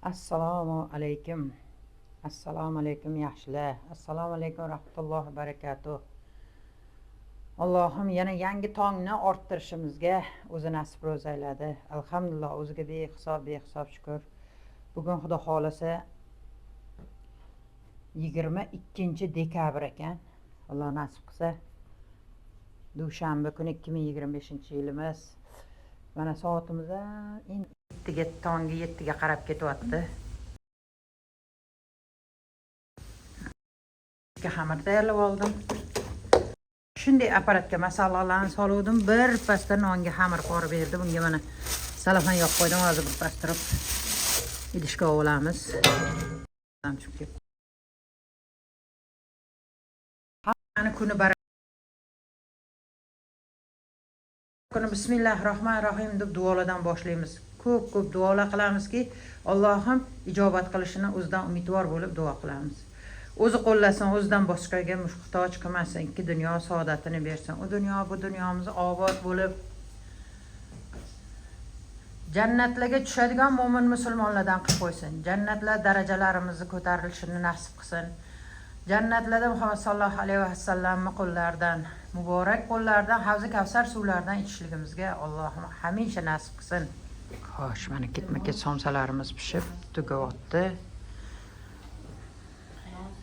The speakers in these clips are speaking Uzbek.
Assalomu alaykum. Assalomu alaykum yaxshilar. Assalomu alaykum rahmatullohi va barakatuh. Allohim yana yangi tongni orttirishimizga o'zi nasib ro'za ayladi. Alhamdulillah, o'ziga behisob shukr. Bugun Xudo xolasa 22 dekabr ekan. Alloh nasib qilsa dushanba kuni 2025-yilimiz. Mana soatimiz endi tongi 7ga qarab ketyapti. Xamir tayyorlab oldim. Shunday apparatga masalalarni soluvdim. Bir pasta nonga xamir qorib berdim. Bunga mana salafan yoqib qo'ydim. Hozir bir pastirib idishga olamiz. Hammani kuni Bismillahirrohmanirrohim deb duolardan boshlaymiz. Ko'p duolar qilamizki, Allohim ijobat qilishini o'zidan umidvor bo'lib duo qilamiz. O'zi qo'llasin, o'zidan boshqaga muhtoj qilmasin, ikki dunyo saodatini bersin. U dunyo bu dunyomiz obod bo'lib jannatlarga tushadigan mo'min musulmonlardan qilib qo'ysin. Jannatlar darajalarimizni ko'tarilishini nasib qilsin. Jannatlarda Muhammad sallallohu alayhi vasallamning qo'llaridan, muborak qo'llaridan Havzi Kavsar suvlaridan ichishligimizga Allohim hamisha nasib qilsin. Xo'sh, mana ketma-ket somsalarimiz pishib tugayapti.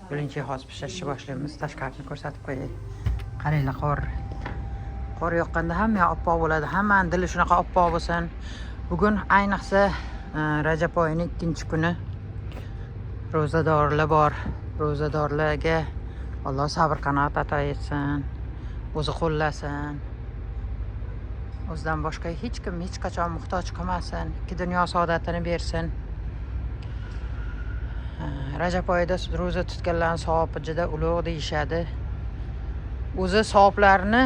Birinchi hozir pishirishni boshlaymiz. Tashqarini ko'rsatib qo'yay. Qaranglar, qor yoqqanda hamma oppoq bo'ladi. Hammaning dili shunaqa oppoq bo'lsin. Bugun ayniqsa Rajab oyining 2-kuni ro'zadorlar bor. Ro'zadorlarga Alloh sabr qanoat ato etsin. O'zi qo'llasin. O'zidan boshqa hech kim hech qachon muhtoj qilmasin. Ikki dunyo saodatini bersin. Rajab oyida ro'za tutganlarning savobi juda ulug' deyishadi. O'zi savoblarni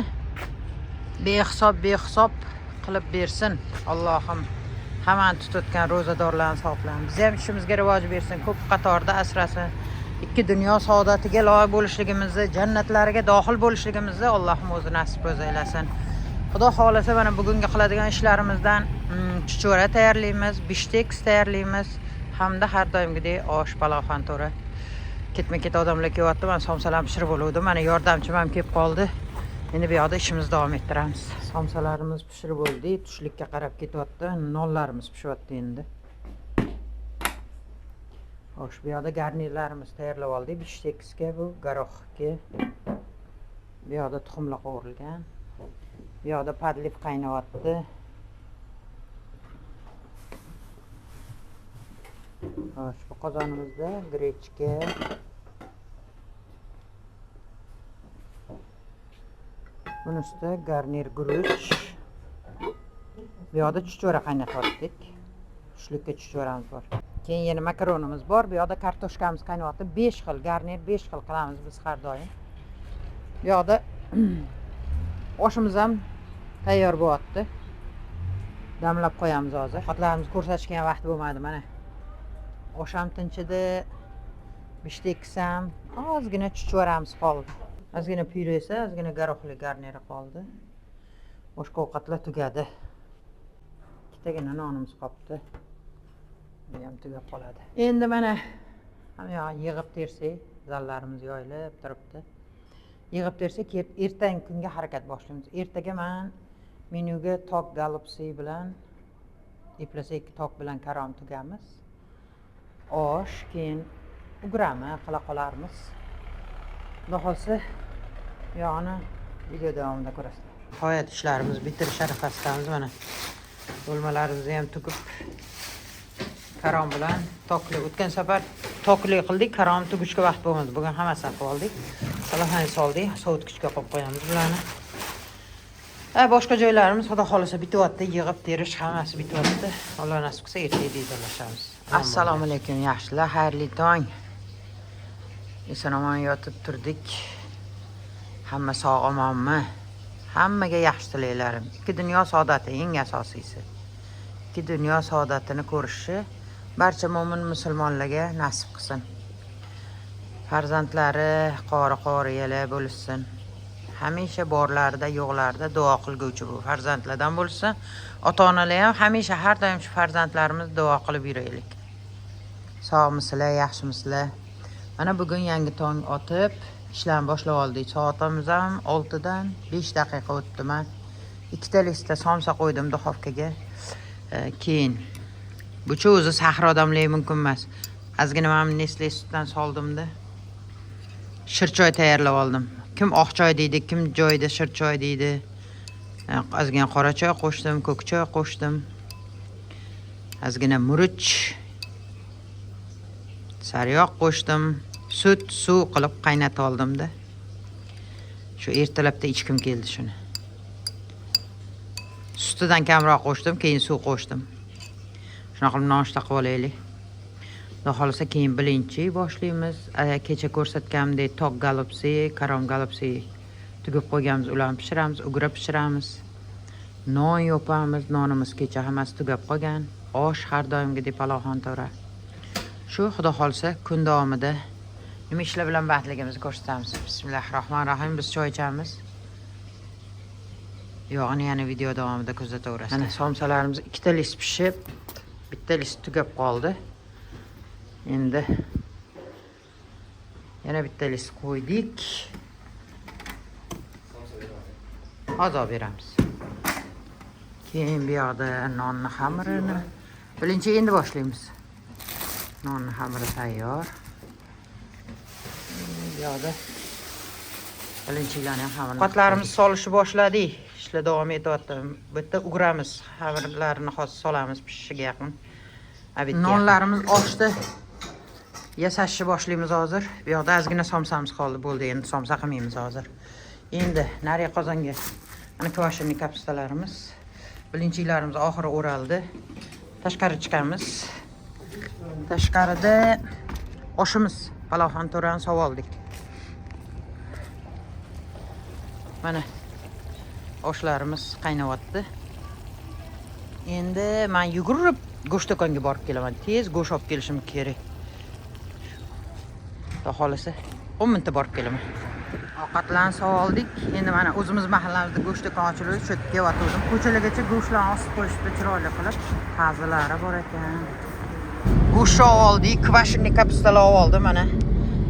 behisob qilib bersin. Allohim hammani tutayotgan ro'zadorlarning savoblarini biz ham ishimizga rivoj bersin, ko'p qatorda asrasin. Ikki dunyo saodatiga loyiq bo'lishligimizni, jannatlariga dohil bo'lishligimizni Allohim o'zi nasib aylasin. Xudo xolasa mana bugungi qiladigan ishlarimizdan chuchvara tayyorlaymiz, biftek tayyorlaymiz hamda har doimgidek osh palafan to'ra. Ketma-ket odamlar kelyapti. Men somsalarni pishirib oldim. Mana yordamchim ham kelib qoldi. Endi bu yoqda ishimizni davom ettiramiz. Somsalarimiz pishirib bo'ldi, tushlikka qarab ketyapti. Nonlarimiz pishyapti endi. Xo'sh, bu yoqda garnirlarimiz tayyorlab oldik. Biftekga bu garohga. Bu yoqda tuxumlar qovurilgan. Bu yoqda padliv qaynayapti. Xo'sh, bu qozonimizda grechka, bunun ustida garnir guruch. Bu yoqda chuchvara qaynatyaptik. Tushlikka chuchvaramiz bor. Keyin yana makaronimiz bor. Bu yoqda kartoshkamiz qaynayapti. 5 xil garnir, 5 xil qilamiz biz har doim. Bu yoqda oshimiz ham tayyor bo'lyapti. Damlab qo'yamiz hozir. Xotlarimiz ko'rsatishga ham vaqt bo'lmadi mana. Osh ham tinchidi. Biftek ham ozgina chuchvaramiz qoldi. Ozgina pyure esa, ozgina garohli garniri qoldi. Boshqa ovqatlar tugadi. Ikkitagina nonimiz qolibdi. Bu ham tugab qoladi. Endi mana hamma yig'ib tersak, zallarimiz yoyilib turibdi. Yig'ib tersak, ertangi kunga harakat boshlaymiz. Ertaga men menyuga tok galopsi bilan eplasak tok bilan karom tugamiz. Osh, keyin ugrami qila qolarmiz. Xudo xolsa yo'qni video davomida ko'rasizlar. Nihoyat ishlarimiz bitirish arafasidamiz mana. Bo'lmalarimizni ham tugib karom bilan tokli. O'tgan safar tokli qildik, karom tugishga vaqt bo'lmadi. Bugun hammasini qilib oldik. Salafani soldik, sovutgichga qo'yib qo'yamiz bularni. Boshqa joylarimiz xudo xolasa bityapti, yig'ib terish hammasi bityapti. Alloh nasib qilsa ertaga dezorlashamiz. Assalomu alaykum yaxshilar, xayrli tong. Eson-omon yotib turdik. Hamma sog' omonmi? Hammaga yaxshi tilaylarim. Ikki dunyo saodati eng asosiysi. Ikki dunyo saodatini ko'rishi barcha mo'min musulmonlarga nasib qilsin. Farzandlari qori-qoriyalar bo'lsin. Hamisha borlarda, yo'qlarda duo qilguvchi bu farzandlardan bo'lsa, ota-onalar ham hamisha har doim shu farzandlarimiz duo qilib yuraylik. Sog'misizlar, yaxshimisizlar? Mana bugun yangi tong otib, ishlarni boshlab oldik. Soatimiz ham 6 dan 5 daqiqa o'tdi. Men 2 ta lista somsa qo'ydim duxovkaga. Keyin bucha o'zi sahro damlashi mumkin emas. Ozgina men Nestle sutdan soldimda. Shirchoy tayyorlab oldim. Kim oq choy deydi, kim joyida shirchoy deydi. Ozgina qora choy qo'shdim, ko'k choy qo'shdim. Ozgina murch, sariyog' qo'shdim. Sut, suv qilib qaynatib oldimda. Shu ertalabda ichkim keldi shuni. Sutidan kamroq qo'shdim, keyin suv qo'shdim. Shunaqa qilib nonushta qilib olaylik. Xudo xolisa keyin birinchi boshlaymiz. Kecha ko'rsatganimdek tok galopsi, karom galopsi tugib qo'yganmiz, ularni pishiramiz, ugra pishiramiz. Non yopamiz, nonimiz kecha hammasi tugab qolgan. Osh har doimgidek palovxon to'ra. Shu xudo xolisa kun davomida nima ishlar bilan bandligimizni ko'rsatamiz. Bismillahirrohmanirrohim. Biz choy ichamiz. Yog'ini yana video davomida kuzataverasiz. Mana somsalarimiz 2 ta list pishib, bitta list tugab qoldi. Endi yana bitta list qo'ydik. Hozir beramiz. Keyin bu yoqda nonni xamirini birinchi endi boshlaymiz. Nonni xamiri tayyor. Bu yoqda birinchilarning xamirini qotlarimiz solishni boshladik. Ishlar davom etyapti. Bu yerda ugramiz, xamirlarini hozir solamiz pishishiga yaqin. Nonlarimiz oshdi. Yasashni boshlaymiz hozir. Bu yoqda ozgina somsamiz qoldi, bo'ldi. Endi somsa qilmaymiz hozir. Endi nariga qozonga ana kvashenniy kapstalarimiz, birinchilarimiz oxiri o'raldi. Tashqari chiqamiz. Tashqarida oshimiz, palovxon to'rani sovoldik. Mana oshlarimiz qaynayapti. Endi men yugurib go'sht do'konga borib kelaman. Tez go'sht olib kelishim kerak. Xudo xolisa 10 minutda borib kelaman. Ovqatlarni sovoldik. Endi mana o'zimiz mahallamizda go'sht do'koni ochildi, shu yerga kelyaptim. Ko'chalargacha go'shtlarni osib qo'yishdi chiroyli qilib. Tazalari bor ekan. Go'sht oldik, kvashenniy kapstalar oldim mana.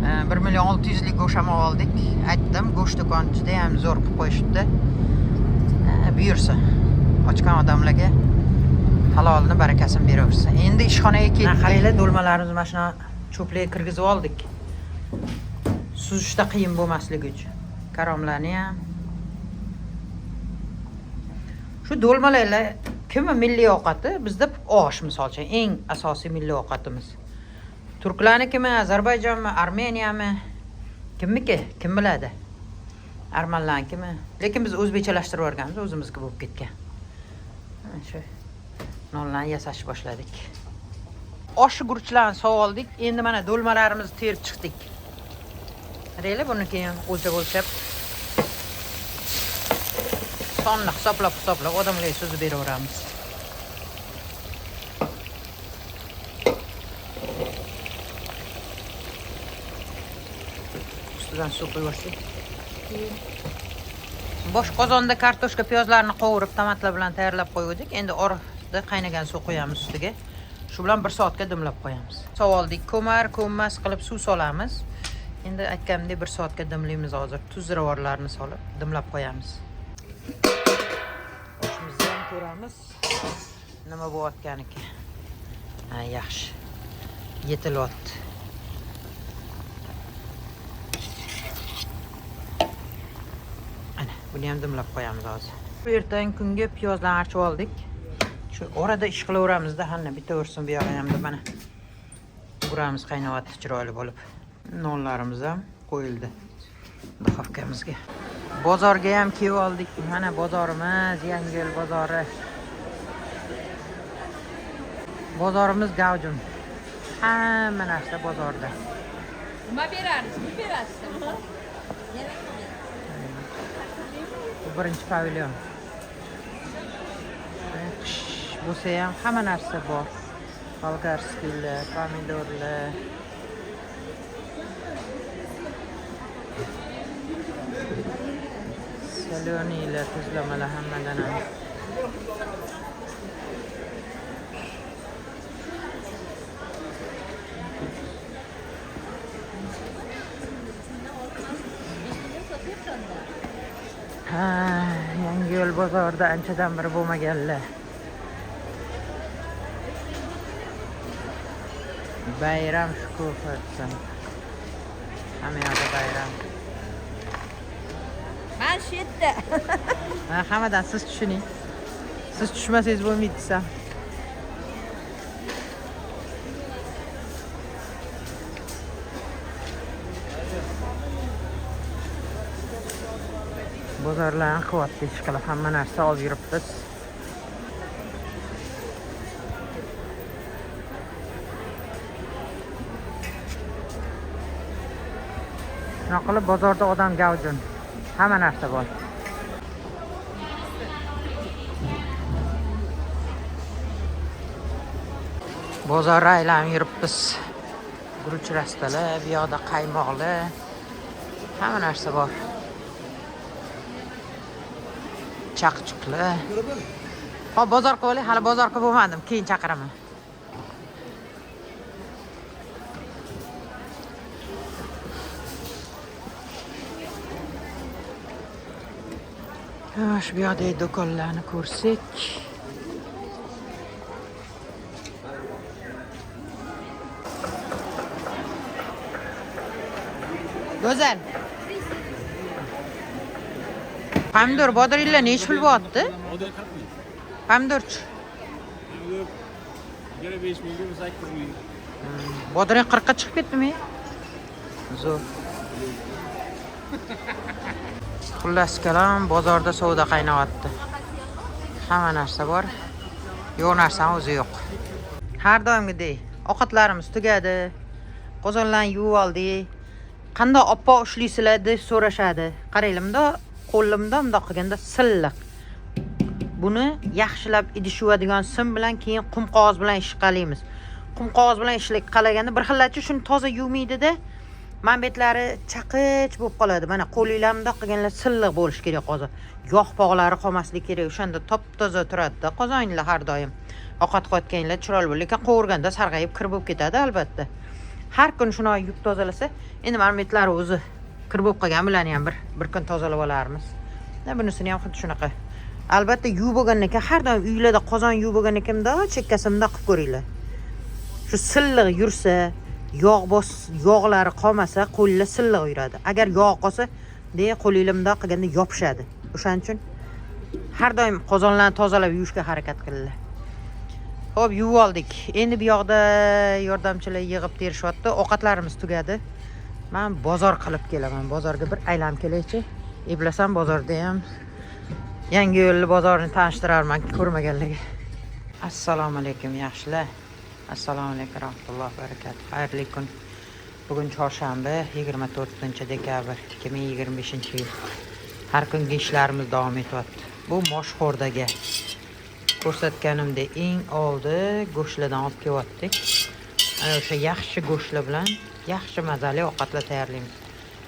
1.600.000 lik go'sht ham oldik. Aytdim, go'sht do'koni juda ham zo'r qilib qo'yishibdi. Buyursa, ochgan odamlarga halolini barakasini beraversin. Endi ishxonaga keldik. Qaranglar, do'lmalarimizni mana shuna cho'plarga kirgizib oldik. Suzishda qiyin bo'lmasligi uchun. Karomlarni ham. Shu do'lmalarlar kimmi milliy ovqati? Bizda osh misolcha eng asosiy milliy ovqatimiz. Turklarnikimi, Ozarbayjonmi, Armeniyami? Kimniki? Kim biladi? Armanlarnikimi? Lekin biz o'zbekchalashtirib o'rganamiz, o'zimizga bo'lib ketgan. Mana shu nonlarni yasashni boshladik. Osh guruchlarni sovoldik. Endi mana do'lmalarimizni terib chiqdik. Qaranglar, buni keyin o'lchab sonni hisoblab odamlarga so'zib beraveramiz. Ustidan suv quyib yuborsak. Bosh qozonda kartoshka, piyozlarni qovurib, tomatlar bilan tayyorlab qo'ydik. Endi orada qaynagan suv qo'yamiz ustiga. Shu bilan 1 soatga dimlab qo'yamiz. Sovoldik, ko'mas qilib suv solamiz. Endi aytganimdek 1 soatga dimlaymiz hozir. Tuz ziravorlarni solib dimlab qo'yamiz. Oshimizni ham ko'ramiz. Nima bo'layotganiga. Yaxshi. Yetilyapti. Ana, buni ham dimlab qo'yamiz hozir. Ertangi kunga piyozlarni archib oldik. Shu orada ish qilaveramizda, hanna bitaversin bu yog'ini ham deb mana. Ugramiz qaynayapti chiroyli bo'lib. Nonlarimiz ham qo'yildi duxovkamizga. Bozorga ham kelib oldik. Mana bozorimiz, Yangiyo'l bozori. Bozorimiz gavjum. Hamma narsa bozorda. Nima berasiz? Nima berasiz? Bu birinchi pavilyon. Qish bo'lsa ham hamma narsa bor. Bolgarskiylar, pomidorlar. Saloniylar, tuzlamalar hammadan ham. Yangiyo'l bozorida anchadan beri bo'lmaganlar. Bayram shukuh qilsin. Hamma yoqda bayram. Men shu yerda. Hammadan siz tushuning. Siz tushmasangiz bo'lmaydi desam. Bozorlarni qilyapti ishqilib, hamma narsa olib yuribmiz. Shunaqa qilib bozorda odam gavjum. Hamma narsa bor. Bozorga aylanib yuribmiz. Guruch rastalar, bu yoqda qaymoqlar, hamma narsa bor. Chaqchuqlar. Hop, bozor qilib olay, hali bozor qilib bo'lmadim, keyin chaqiraman. Shu bu yoqdagi do'konlarni ko'rsak. Go'zal. Pomidor bodoringlar necha pul bo'lyapti? Pomidorchi. 5 ming, 8 ming. Bodoring 40 ga chiqib ketdimi? Zo'r. Xullas kalom, bozorda savdo qaynayapti. Hamma narsa bor. Yo'q narsa o'zi yo'q. Har doimgidek ovqatlarimiz tugadi. Qozonlarni yuvib oldik. Qanday oppoq ushlaysizlar deb so'rashadi. Qaranglar, qo'limda bundoq qilganda silliq. Buni yaxshilab idish yuvadigan sim bilan keyin qum qog'oz bilan ishqalaymiz. Qum qog'oz bilan ishlik qalaganda bir xillatchi shuni toza yuvmaydi-da, manbetlari chaqich bo'lib qoladi. Mana qo'linglar bundoq qilganlar silliq bo'lish kerak qozon. Yog' pog'lari qolmasligi kerak. O'shanda top-toza turadi-da qozoninglar har doim. Ovqat qotganinglar chiroyli bo'ladi, lekin qovurganda sarg'ayib kir bo'lib ketadi albatta. Har kun shuni yuvib tozalasa, endi manbetlari o'zi kir bo'lib qolgan bilan ham bir kun tozalab olarmiz. Bunisini ham xuddi shunaqa. Albatta yuvib bo'lgandan keyin har doim uylarda qozon yuvib bo'lgandan keyin chekkasimda qilib ko'ringlar. Shu silliq yursa, yog'lari qolmasa, qo'llar silliq yuradi. Agar yog' qolsa, qo'linglar bundoq qilganda yopishadi. O'shaning uchun har doim qozonlarni tozalab yuvishga harakat qilinglar. Xo'p, yuvib oldik. Endi bu yoqda yordamchilar yig'ib terishyapti. Ovqatlarimiz tugadi. Men bozor qilib kelaman. Bozorga bir aylanib kelaychi. Eblasam bozorda ham Yangiyo'l bozorini tanishtirarman ko'rmaganlarga. Assalomu alaykum yaxshilar. Assalomu alaykum rahmatullohi va barakatuh. Xayrli kun. Bugun chorshanba, 24-dekabr 2025-yil. Har kungi ishlarimiz davom etyapti. Bu Moshxo'rdaga ko'rsatganimdek eng oldi go'shtlardan olib kelyaptik. Ana o'sha yaxshi go'shtlar bilan yaxshi mazali ovqatlar tayyorlaymiz.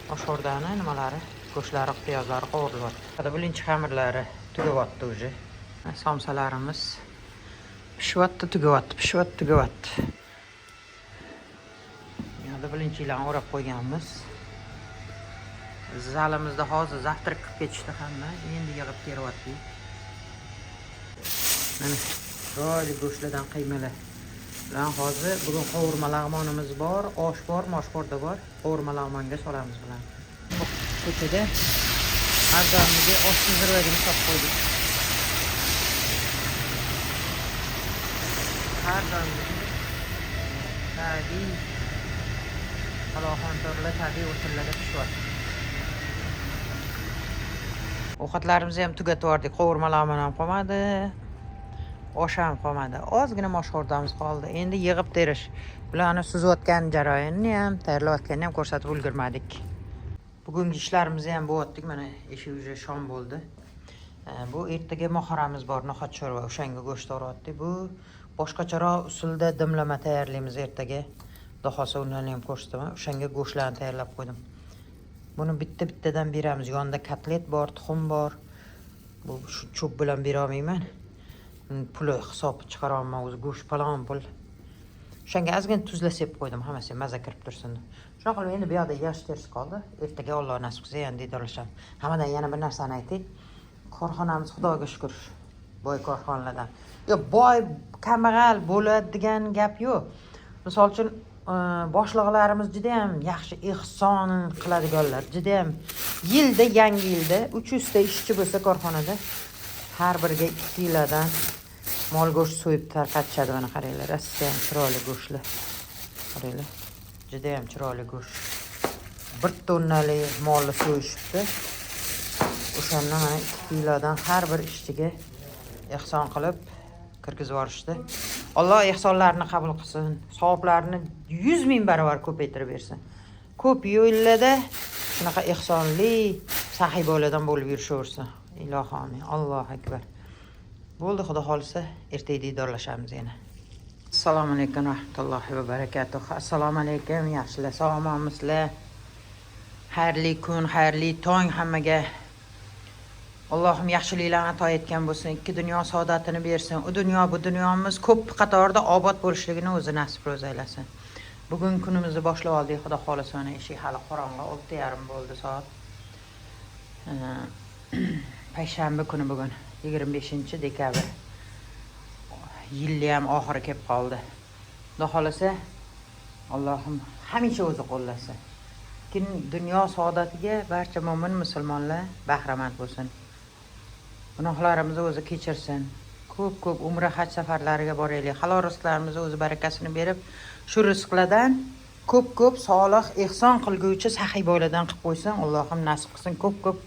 Moshxo'rdani nimalari, go'shtlari, piyozlari qovurilyapti. Birinchi xamirlari tugayapti уже. Somsalarimiz pishyapti, tugayapti. Yana birinchilarni o'rab qo'yganmiz. Zalimizda hozir zavtrak qilib ketishdi hamma. Endi yig'ib teryapti. Mana chiroyli go'shtlardan qiymalar. Bilan hozir bugun qovurma lag'monimiz bor, osh bor, Moshxo'rda bor. Qovurma lag'monga solamiz bilan. Ko'chada har doimgi oshni zirvagini solib qo'ydik. Har doimgi tabiiy qaloqontorlar tabiiy o'tinlarda pishyapti. Ovqatlarimizni ham tugatib yubordik. Qovurma lag'mon ham qolmadi. Osh ham qolmadi. Ozgina Moshxo'rdamiz qoldi. Endi yig'ib terish. Bularni suzayotgan jarayonni ham, tayyorlayotganini ham ko'rsatib ulgurmadik. Bugungi ishlarimizni ham bo'yatdik. Mana eshik уже shom bo'ldi. Bu ertaga mohoramiz bor, no'xat sho'rva. O'shanga go'sht to'g'rayapti. Bu boshqacharoq usulda dimlama tayyorlaymiz ertaga. Dahosa undan ham ko'rsataman. O'shanga go'shtlarni tayyorlab qo'ydim. Buni bitta-bittadan beramiz. Yonda kotlet bor, tuxum bor. Bu shu cho'p bilan bera olmayman. Puli hisob chiqara olmayman, o'zi go'sht palon pul. O'shanga ozgina tuzla sepib qo'ydim, hammasi maza kirib tursin. Shunaqa qilib endi bu yoqda yash terisi qoldi. Ertaga Alloh nasib qilsa yana diydorlashamiz. Hammadan yana bir narsani aytaylik. Korxonamiz Xudoga shukr. Boy korxonalardan. Yo'q, boy kambag'al bo'ladi degan gap yo'q. Misol uchun boshliqlarimiz juda ham yaxshi ehson qiladiganlar. Juda ham yilda, yangi yilda 300 ta ishchi bo'lsa korxonada har biriga 2 kilodan mol go'sht so'yib tarqatishadi. Mana qaranglar, Rossiya ham chiroyli go'shtlar. Qaranglar. Juda ham chiroyli go'sht. 1 tonnali molni so'yishibdi. O'shandan mana 2 kilodan har bir ishchiga ehson qilib kirgizib yuborishdi. Alloh ehsonlarini qabul qilsin, savoblarini 100 ming barobar ko'paytirib bersin. Ko'p yo'llarda shunaqa ehsonli sahibalardan bo'lib yurishaversin. Ilohim amin. Allohu akbar. Bo'ldi, Xudo xolisa, ertaga diydorlashamiz yana. Assalomu alaykum rahmatullohi va barakatuh. Assalomu alaykum, yaxshilar, salomatmisizlar? Xayrli kun, xayrli tong hammaga. Allohim yaxshiliklarni ato etgan bo'lsin, ikki dunyo saodatini bersin. U dunyo, bu dunyomiz ko'p qatorda obod bo'lishligini o'zi nasib aylasin. Bugun kunimizni boshlab oldik, Xudo xolisa. Mana eshik hali qorong'i, 6:30 bo'ldi soat. Payshanba kuni bugun 25-dekabr. Yilni ham oxiri kelib qoldi. Xudo xolisa Allohim hamisha o'zi qo'llasin. Dunyo saodatiga barcha mo'min musulmonlar bahramand bo'lsin. Gunohlarimizni o'zi kechirsin. Ko'p umra haj safarlariga boraylik. Halol rizqlarimizni o'zi barakasini berib, shu rizqlardan ko'p solih ehson qilguvchi sahibalardan qilib qo'ysin. Allohim nasib qilsin, ko'p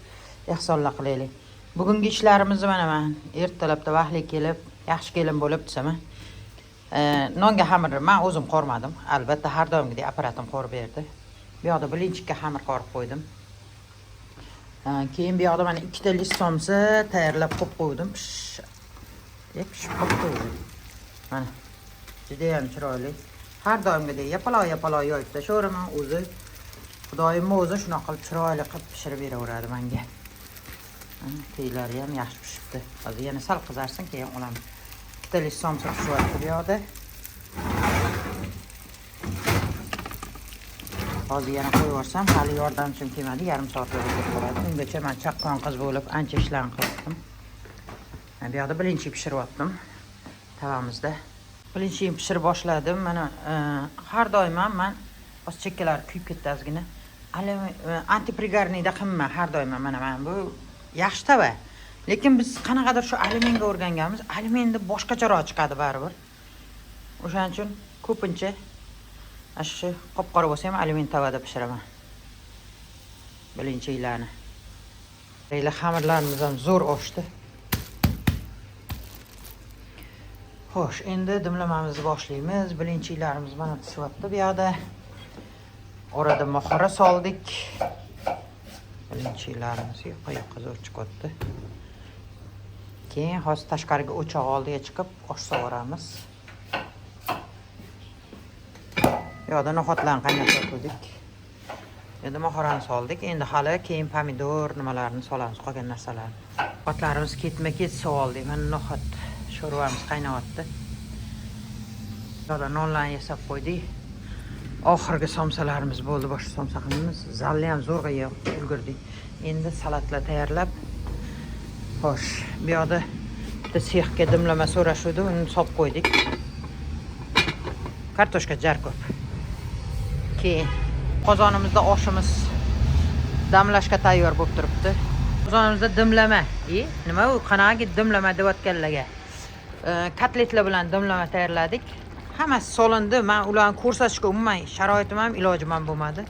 ehsonlar qilaylik. Bugungi ishlarimizni mana men ertalabda vaqtli kelib, yaxshi kelin bo'lib desam, nonga xamirni men o'zim qormadim. Albatta har doimgidek apparatim qorib berdi. Bu yoqda bilinchikka xamir qorib qo'ydim. Keyin bu yoqda mana 2 ta list somsa tayyorlab qo'yib qo'ydim. Pishib qo'ydim. Mana juda ham chiroyli. Har doimgidek yapaloq yoyib tashlayveraman o'zi. Xudoyim o'zi shunaqa qilib chiroyli qilib pishirib beraveradi menga. Teylari ham yaxshi pishibdi. Hozir yana sal qizarsin, keyin olaman. 2 ta list somsa pishyapti bu yoqda. Hozir yana qo'yib yuborsam, hali yordamchim kelmadi, yarim soatga ketib qoladi. Ungacha men chaqqon qiz bo'lib ancha ishlarni qildim. Bu yoqda bilinchi pishiryaptim tavamizda. Bilinchini pishirib boshladim. Mana har doim ham men o'z chekkalari kuyib ketdi ozgina. Antiprigarniyda qimma har doim mana bu yaxshi tava. Lekin biz qanaqadir shu alyuminga o'rganganmiz, alyuminda boshqacharoq chiqadi baribir. O'shaning uchun ko'pincha shu qop-qora bo'lsa ham alyumin tavada pishiraman. Bilinchilarni. Deyli xamirlarimiz ham zo'r oshdi. Xo'sh, endi dimlamamizni boshlaymiz. Bilinchilarimiz mana pishyapti bu yoqda. Orada mohora soldik. Bilinchilarimiz yoqqa zo'r chiqyapti. Keyin hozir tashqariga o'choq oldiga chiqib osh sovuramiz. Yo'da no'xatlarni qaynatib qo'ydik. Endi mohorani soldik. Endi hali keyin pomidor nimalarni solamiz, qolgan narsalarni. Otlarimiz ketma-ket sovoldik. Mana no'xat sho'rvamiz qaynayapti. Yo'da nonlarni yasab qo'ydik. Oxirgi somsalarimiz bo'ldi, boshqa somsa qilamiz. Zalni ham zo'rg'a yeb ulgurdik. Endi salatlar tayyorlab. Xo'sh, bu yoqda bitta sexga dimlama so'rashuvdi, uni solib qo'ydik. Kartoshka jar ko'p. Keyin qozonimizda oshimiz damlashga tayyor bo'lib turibdi. Qozonimizda dimlama. Nima u? Qanaqaga dimlama deyotganlarga. Kotletlar bilan dimlama tayyorladik. Hammasi solindi. Men ularni ko'rsatishga umuman sharoitim ham, ilojim ham bo'lmadi.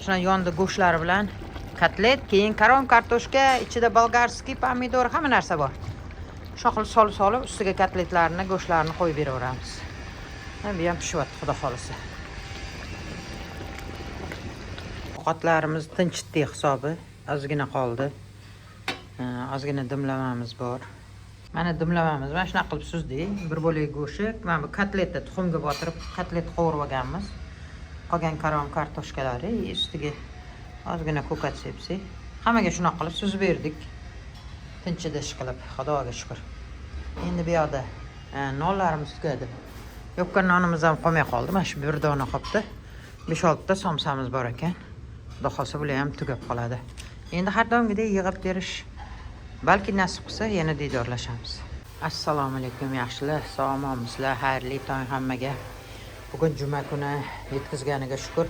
Shuna yonda go'shtlari bilan kotlet, keyin karom kartoshka, ichida bolgarskiy pomidor, hamma narsa bor. Shoqil solib ustiga kotletlarni, go'shtlarni qo'yib beraveramiz. Bu ham pishyapti, Xudo xolisa. Ovqatlarimiz tinchitdi hisobi, ozgina qoldi. Ozgina dimlamamiz bor. Mana dimlamamiz, mana shunaqa qilib suzdik. Bir bo'lak go'sht, mana bu kotletni tuxumga botirib, kotlet qovurib olganmiz. Qolgan karom kartoshkalari ustiga ozgina ko'kat sepsak, hammaga shunaqa qilib suzib berdik. Tinchida ish qilib, Xudoga shukr. Endi bu yoqda nonlarimiz tugadi. Yopgan nonimiz ham qolmay qoldi. Mana shu bir dona qolibdi. 5-6 ta somsamiz bor ekan. Xudo xolsa bular ham tugab qoladi. Endi har doimgidek yig'ib berish. Balki nasib qilsa yana diydorlashamiz. Assalomu alaykum yaxshilar, sog'monmisizlar? Xayrli tong hammaga. Bugun juma kuni yetkazganiga shukr.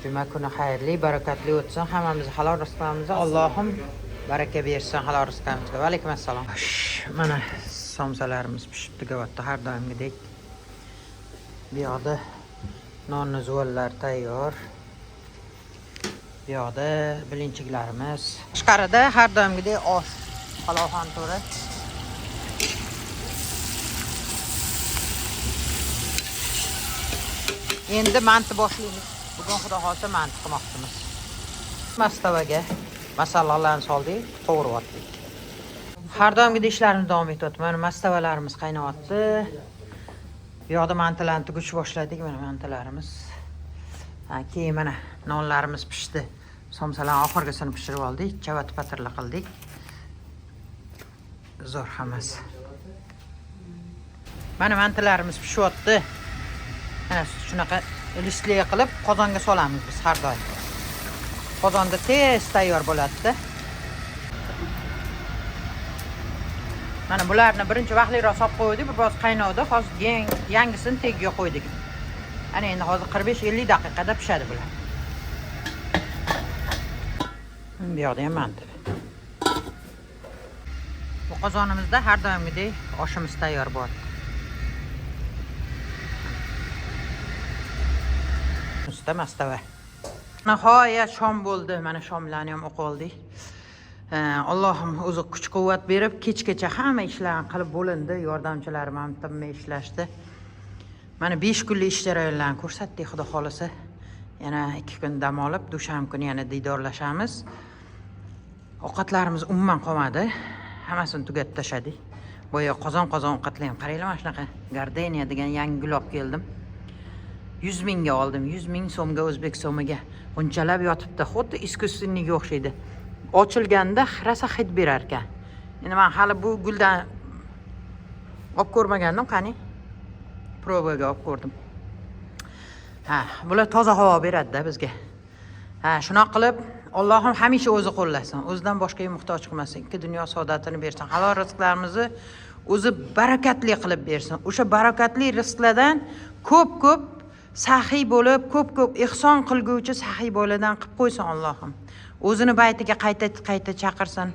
Juma kuni xayrli, barakatli o'tsin. Hammamiz halol rizqimiz. Allohim baraka bersin halol rizqimizga. Va alaykum assalom. Mana somsalarimiz pishib tugyapti har doimgidek. Bu yoqda nonni zuvallar tayyor. Bu yoqda bilinchiklarimiz. Tashqarida har doimgidek osh. Palovxon to'ri. Endi manti boshlaymiz. Bugun xudo xolsa manti qilmoqchimiz. Mastavaga masalalarni soldik, qovuryaptik. Har doimgidek ishlarimiz davom etyapti. Mana mastavalarimiz qaynayapti. Bu yoqda mantilarni tugish boshladik. Mana mantilarimiz. Keyin mana nonlarimiz pishdi. Somsalarni oxirgisini pishirib oldik. Chavat patirla qildik. Zo'r hammasi. Mana mantilarimiz pishyapti. Mana shunaqa idishli qilib qozonga solamiz biz har doim. Qozonda tez tayyor bo'ladi-da. Mana bularni birinchi vaqtliroq solib qo'ydik, biroz qaynadi. Hozir yangisini tagiga qo'ydik. Ana endi hozir 45-50 daqiqada pishadi bular. Bu yoqda ham manti. Bu qozonimizda har doimgidek oshimiz tayyor bo'ladi. Usta mastava. Nihoyat shom bo'ldi. Mana shomlarni ham o'qib oldik. Allohim o'zi kuch-quvvat berib, kechgacha hamma ishlarni qilib bo'lindi. Yordamchilarim ham tinmay ishlashdi. Mana 5 kunlik ish jarayonlarini ko'rsatdik, xudo xolasa. Yana 2 kun dam olib, dushanba kuni yana diydorlashamiz. Ovqatlarimiz umuman qolmadi. Hammasini tugatib tashladik. Boya qozon ovqatlar ham qaranglar, mana shunaqa gardeniya degan yangi gul olib keldim. 100 mingga oldim, 100 ming so'mga o'zbek so'miga. Unchalab yotibdi, xuddi iskustenniga o'xshaydi. Ochilganda rasa hid berar ekan. Endi men hali bu guldan olib ko'rmagandim, qani. Probaga olib ko'rdim. Bular toza havo beradi-da bizga. Shuna qilib Allohim hamisha o'zi qo'llasin. O'zidan boshqaga muhtoj qilmasin. Ikki dunyo saodatini bersin. Halol rizqlarimizni o'zi barakatli qilib bersin. O'sha barakatli rizqlardan ko'p saxiy bo'lib, ko'p ihson qilguvchi saxiy boladan qilib qo'ysin Allohim. O'zini baytiga qayta chaqirsin.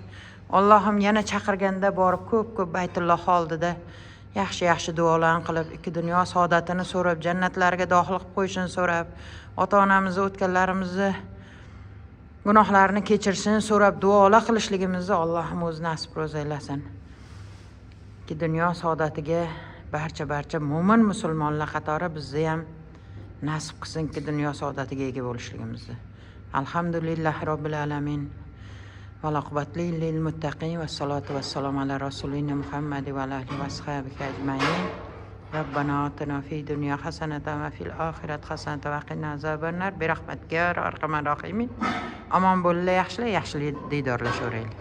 Allohim yana chaqirganda borib ko'p Baytulloh oldida yaxshi duolarni qilib, ikki dunyo saodatini so'rab, jannatlariga dohil qilib qo'yishini so'rab, ota-onamizni o'tganlarimizni gunohlarini kechirsin so'rab duolar qilishligimizni Allohim o'zi nasib aylasin. Ikki dunyo saodatiga barcha mo'min musulmonlar qatori bizni ham nasib qilsinki dunyo saodatiga ega bo'lishligimizni. Alhamdulillah robbil alamin. Va aqbatli lil muttaqin va salatu vassalamu ala rasulina Muhammad va alihi va ashabihi ajmain. Rabbana atina fid dunya hasanatan va fil oxirati hasanatan va qina azabannar bi rahmatika ya arhamar rohimin. Omon bo'linglar yaxshilar, yaxshilik diydorlashaveraylik.